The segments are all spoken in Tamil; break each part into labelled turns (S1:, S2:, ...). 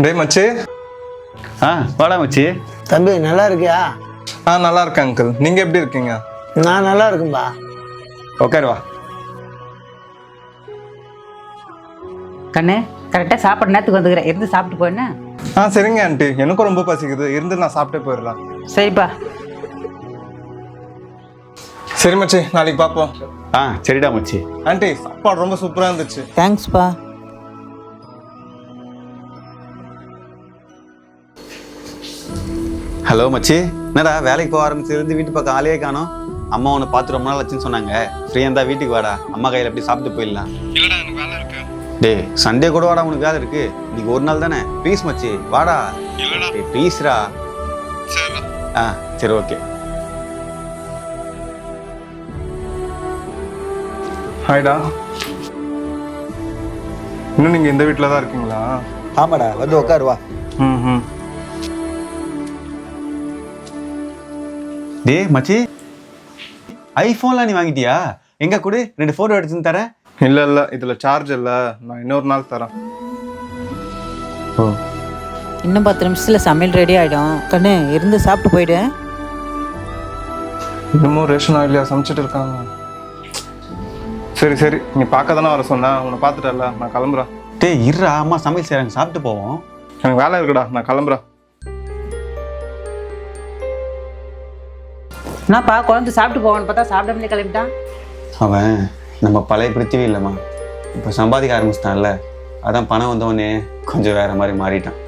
S1: டேய் மச்சி.
S2: வாடா மச்சி.
S3: தம்பி நல்லா இருக்கியா?
S1: நல்லா இருக்கேன் அங்கிள். நீங்க எப்படி இருக்கீங்க?
S3: நான் நல்லா இருக்கும்பா.
S2: உட்காரு வா.
S4: கண்ணு கரெக்டாக சாப்பிட்ற நேரத்துக்கு வந்துக்கிறேன், இருந்து சாப்பிட்டு போயின்னு.
S1: சரிங்க ஆண்டி, எனக்கும் ரொம்ப பசிக்குது, இருந்து நான் சாப்பிட்டே போயிடலாம்.
S4: சரிப்பா.
S1: சரி மச்சி, நாளைக்கு பார்ப்போம்.
S2: சரிடா மச்சி.
S1: ஆண்டி சாப்பாடு ரொம்ப சூப்பராக இருந்துச்சு.
S3: தேங்க்ஸ்ப்பா.
S2: ஹலோ மச்சி, என்னடா வேலைக்கு போக ஆரம்பிச்சிருந்து வீட்டு பக்கம் ஆளையே காணோம். அம்மா உன்னை பார்த்து ரொம்ப நாள் ஆச்சுன்னு சொன்னாங்க. ஃப்ரீயாக இருந்தால் வீட்டுக்கு வாடா, அம்மா கையில் எப்படி சாப்பிட்டு போயிடலாம்.
S1: இல்லடா எனக்கு வேலை இருக்கு.
S2: டேய் சண்டே கூட வாடா, உனக்கு வேலை இருக்கு. இன்னைக்கு ஒரு நாள் தானே, ப்ளீஸ் மச்சி வாடா.
S1: இல்லடா.
S2: ப்ளீஸ்ரா.
S1: சரிடா.
S2: சரி ஓகே.
S1: ஹாய்டா. இன்னும் நீங்கள் இந்த வீட்டில் தான் இருக்கீங்களா?
S2: ஆமாடா, வந்து உட்காரு வா.
S1: ம்.
S2: டேய் மச்சி, ஐஃபோன்லாம் நீ வாங்கிட்டியா? எங்க கூட 2 ஃபோட்டோ எடுத்துன்னு தரேன்.
S1: இல்லை இதில் சார்ஜ் இல்லை, நான் இன்னொரு நாள் தரேன்.
S5: இன்னும் 10 நிமிஷத்துல சமையல் ரெடி ஆயிடும். கண்ணு இருந்து சாப்பிட்டு போயிடு.
S1: இன்னமும் ரேஷன் ஆயிலையா சமைச்சிட்டு இருக்காங்க. சரி நீ பார்க்க தானே வர சொன்னேன், உன்னை பார்த்துட்டல, நான் கிளம்புறேன்.
S2: டேய் இருடா, அம்மா சமையல் செய்றாங்க, சாப்பிட்டு போவோம்.
S1: எனக்கு வேலை இருக்குடா, நான் கிளம்புறேன்.
S4: என்னப்பா குழந்தை சாப்பிட்டு போவான்னு பார்த்தா சாப்பிடாமலே கிளம்பிட்டான்.
S2: அவன் நம்ம பழைய பிருத்திவி இல்லைம்மா, இப்போ சம்பாதிக்க ஆரம்பிச்சிட்டான்ல, அதான் பணம் வந்தவொடனே கொஞ்சம் வேற மாதிரி மாறிட்டான்.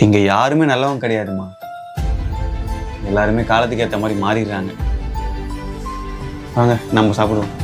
S2: இங்கே யாருமே நல்லவங்க கிடையாதுமா, எல்லாருமே காலத்துக்கு ஏற்ற மாதிரி மாறிடுறாங்க. வாங்க நம்ம சாப்பிடுவோம்.